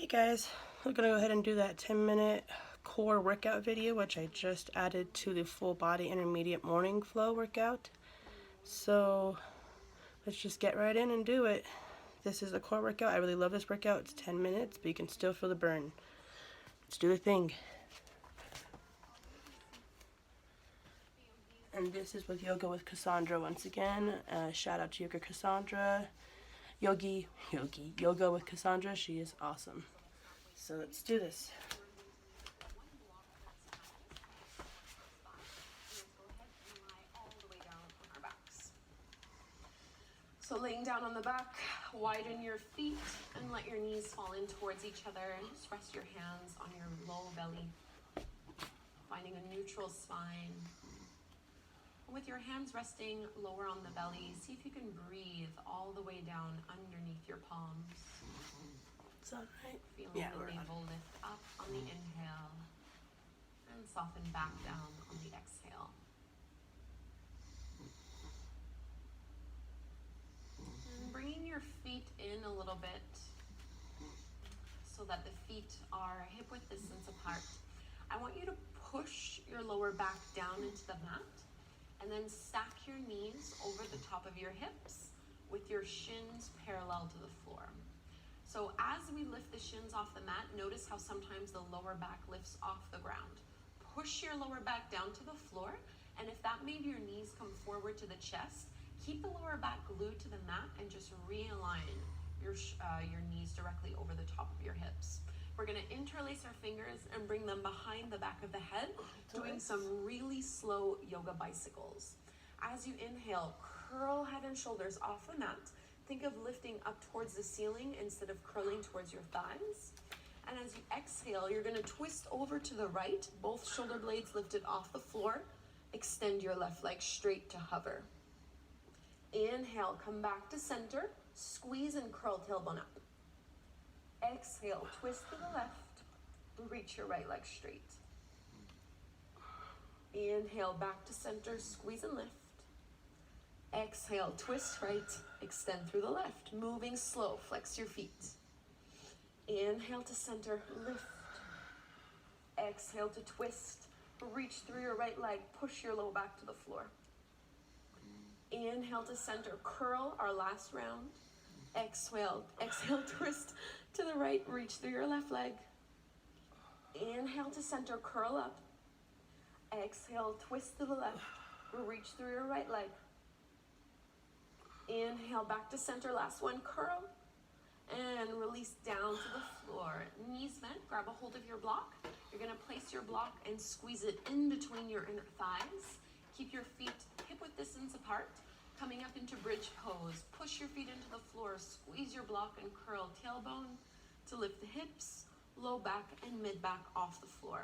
Hey guys, I'm gonna go ahead and do that 10-minute core workout video, which I just added to the full body intermediate morning flow workout. So let's just get right in and do it. This is a core workout. I really love this workout. It's 10 minutes, but you can still feel the burn. Let's do the thing. And this is with Yoga with Cassandra once again. Shout out to Yoga with Cassandra. She is awesome. So let's do this. So laying down on the back, widen your feet and let your knees fall in towards each other, and just rest your hands on your low belly, finding a neutral spine. With your hands resting lower on the belly, see if you can breathe all the way down underneath your palms. Is that right? Feeling the navel lift up on the inhale and soften back down on the exhale. And bringing your feet in a little bit so that the feet are hip-width distance apart. I want you to push your lower back down into the mat and then stack your knees over the top of your hips with your shins parallel to the floor. So as we lift the shins off the mat, notice how sometimes the lower back lifts off the ground. Push your lower back down to the floor, and if that made your knees come forward to the chest, keep the lower back glued to the mat and just realign your knees directly over the top of your hips. We're gonna interlace our fingers and bring them behind the back of the head, doing some really slow yoga bicycles. As you inhale, curl head and shoulders off the mat. Think of lifting up towards the ceiling instead of curling towards your thighs. And as you exhale, you're gonna twist over to the right, both shoulder blades lifted off the floor. Extend your left leg straight to hover. Inhale, come back to center, squeeze and curl tailbone up. Exhale, twist to the left, reach your right leg straight. Inhale, back to center, squeeze and lift. Exhale, twist right, extend through the left, moving slow, flex your feet. Inhale to center, lift. Exhale to twist, reach through your right leg, push your low back to the floor. Inhale to center, curl, our last round. Exhale, twist to the right, reach through your left leg. Inhale to center, curl up. Exhale, twist to the left, reach through your right leg. Inhale, back to center, last one, curl. And release down to the floor. Knees bent, grab a hold of your block. You're gonna place your block and squeeze it in between your inner thighs. Keep your feet hip-width distance apart. Coming up into bridge pose, push your feet into the floor, squeeze your block and curl tailbone to lift the hips, low back and mid back off the floor.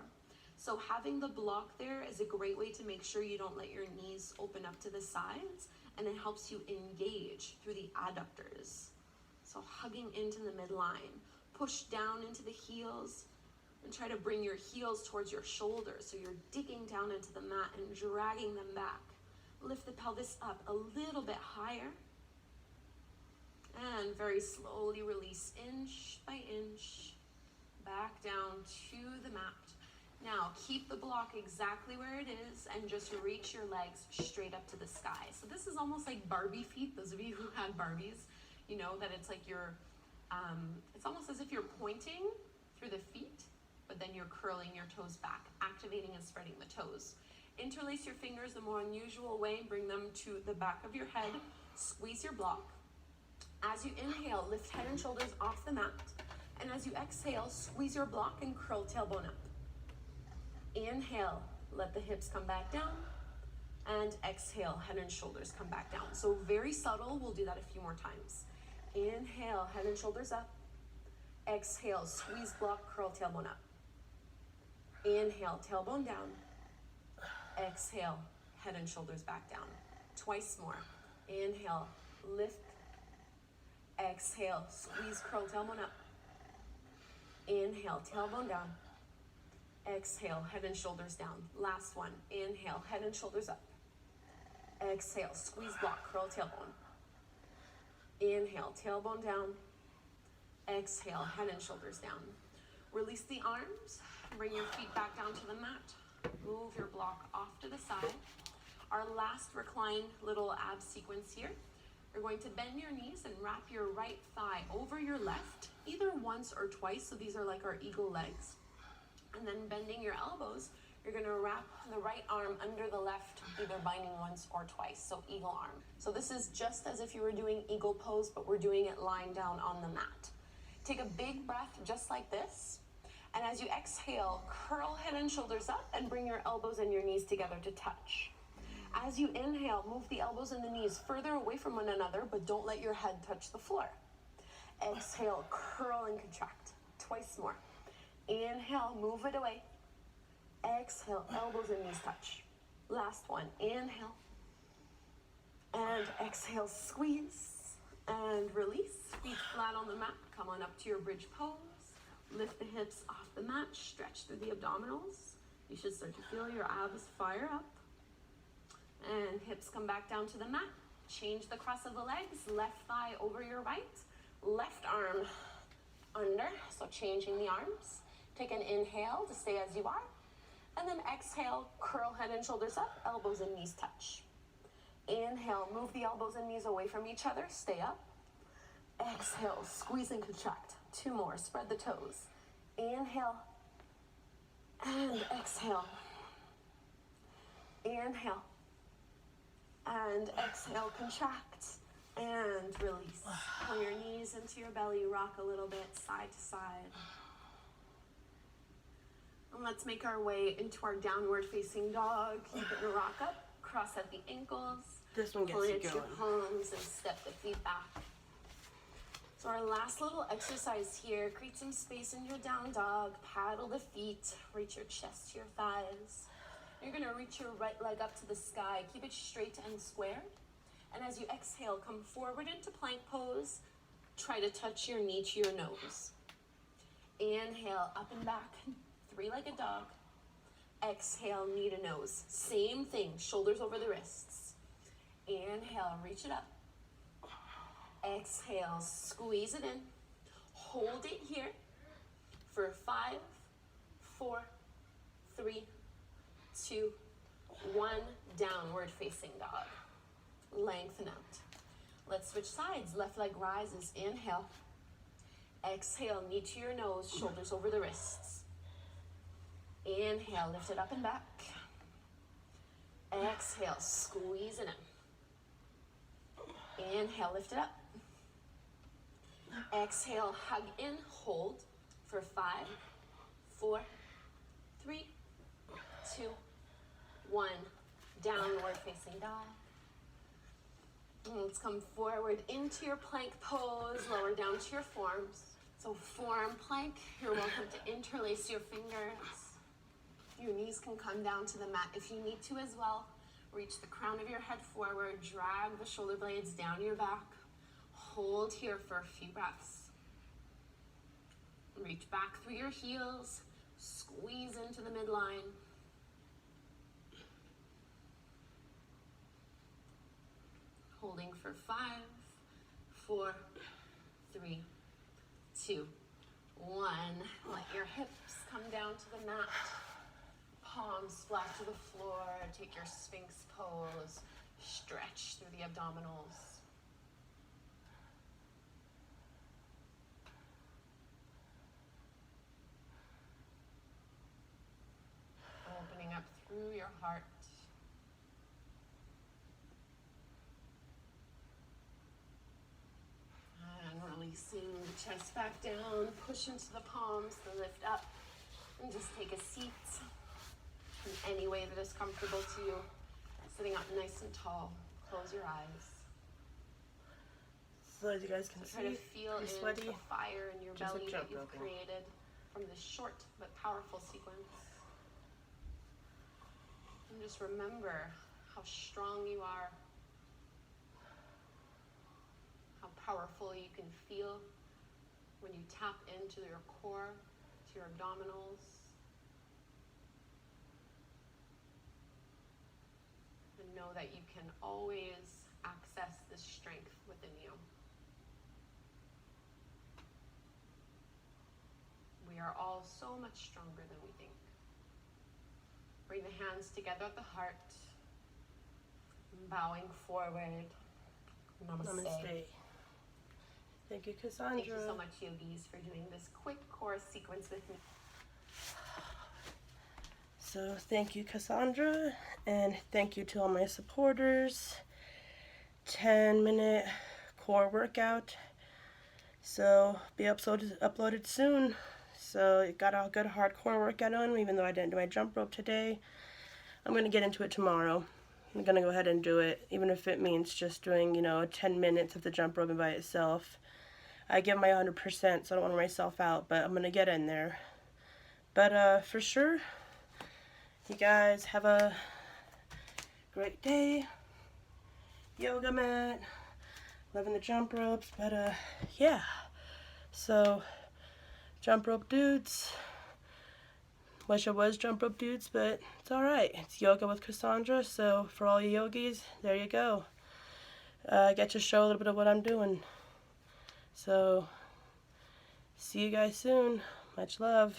So having the block there is a great way to make sure you don't let your knees open up to the sides, and it helps you engage through the adductors. So hugging into the midline, push down into the heels and try to bring your heels towards your shoulders. So you're digging down into the mat and dragging them back. Lift the pelvis up a little bit higher. And very slowly release inch by inch, back down to the mat. Now keep the block exactly where it is and just reach your legs straight up to the sky. So this is almost like Barbie feet. Those of you who had Barbies, you know that it's like you're, it's almost as if you're pointing through the feet, but then you're curling your toes back, activating and spreading the toes. Interlace your fingers the more unusual way, bring them to the back of your head, squeeze your block. As you inhale, lift head and shoulders off the mat. And as you exhale, squeeze your block and curl tailbone up. Inhale, let the hips come back down. And exhale, head and shoulders come back down. So very subtle, we'll do that a few more times. Inhale, head and shoulders up. Exhale, squeeze block, curl tailbone up. Inhale, tailbone down. Exhale, head and shoulders back down. Twice more. Inhale, lift. Exhale, squeeze, curl tailbone up. Inhale, tailbone down. Exhale, head and shoulders down. Last one. Inhale, head and shoulders up. Exhale, squeeze block, curl tailbone. Inhale, tailbone down. Exhale, head and shoulders down. Release the arms, bring your feet back down to the mat. Move your block off to the side. Our last recline little ab sequence here. You're going to bend your knees and wrap your right thigh over your left, either once or twice. So these are like our eagle legs. And then bending your elbows, you're going to wrap the right arm under the left, either binding once or twice. So eagle arm. So this is just as if you were doing eagle pose, but we're doing it lying down on the mat. Take a big breath just like this. And as you exhale, curl head and shoulders up and bring your elbows and your knees together to touch. As you inhale, move the elbows and the knees further away from one another, but don't let your head touch the floor. Exhale, curl and contract. Twice more. Inhale, move it away. Exhale, elbows and knees touch. Last one, inhale. And exhale, squeeze and release. Feet flat on the mat. Come on up to your bridge pose. Lift the hips off the mat. Stretch through the abdominals. You should start to feel your abs fire up. And hips come back down to the mat. Change the cross of the legs. Left thigh over your right. Left arm under. So changing the arms. Take an inhale to stay as you are. And then exhale, curl head and shoulders up. Elbows and knees touch. Inhale, move the elbows and knees away from each other. Stay up. Exhale, squeeze and contract. 2 more. Spread the toes. Inhale. And exhale. Inhale. And exhale, contract. And release. Pull your knees into your belly. Rock a little bit, side to side. And let's make our way into our downward facing dog. Keep it and rock up. Cross at the ankles. This one gets Plant you your going. palms and step the feet back. So our last little exercise here, create some space in your down dog, paddle the feet, reach your chest to your thighs. You're gonna reach your right leg up to the sky, keep it straight and squared. And as you exhale, come forward into plank pose, try to touch your knee to your nose. Inhale, up and back, 3-legged dog. Exhale, knee to nose. Same thing, shoulders over the wrists. Inhale, reach it up. Exhale, squeeze it in. Hold it here for 5, 4, 3, 2, 1. Downward facing dog. Lengthen out. Let's switch sides. Left leg rises. Inhale. Exhale, knee to your nose, shoulders over the wrists. Inhale, lift it up and back. Exhale, squeeze it in. Inhale, lift it up. Exhale, hug in, hold for 5, 4, 3, 2, 1. Downward facing dog. And let's come forward into your plank pose, lower down to your forms. So form plank, you're welcome to interlace your fingers. Your knees can come down to the mat if you need to as well. Reach the crown of your head forward, drag the shoulder blades down your back. Hold here for a few breaths. Reach back through your heels, squeeze into the midline. Holding for 5, 4, 3, 2, 1. Let your hips come down to the mat. Palms flat to the floor. Take your Sphinx pose. Stretch through the abdominals. Opening up through your heart. And releasing the chest back down. Push into the palms to lift up. And just take a seat in any way that is comfortable to you. Sitting up nice and tall. Close your eyes. So as you guys can Try to see, feel you're into sweaty. the fire in your Just a belly jump that you've rope. created from this short but powerful sequence. And just remember how strong you are, how powerful you can feel when you tap into your core, to your abdominals. And know that you can always access this strength within you. are all so much stronger than we think. Bring the hands together at the heart. Bowing forward. Namaste. Namaste. Thank you, Cassandra. Thank you so much, yogis, for doing this quick core sequence with me. So thank you, Cassandra, and thank you to all my supporters. 10-minute core workout. So be uploaded soon. So it got a good hardcore workout on, even though I didn't do my jump rope today. I'm going to get into it tomorrow. I'm going to go ahead and do it, even if it means just doing, 10 minutes of the jump rope by itself. I give my 100%, so I don't want to wear myself out, but I'm going to get in there. But for sure, you guys have a great day. Yoga mat. Loving the jump ropes, but yeah. So, jump rope dudes. Wish I was jump rope dudes, but it's alright. It's yoga with Cassandra, so for all you yogis, there you go. I get to show a little bit of what I'm doing. So, see you guys soon. Much love.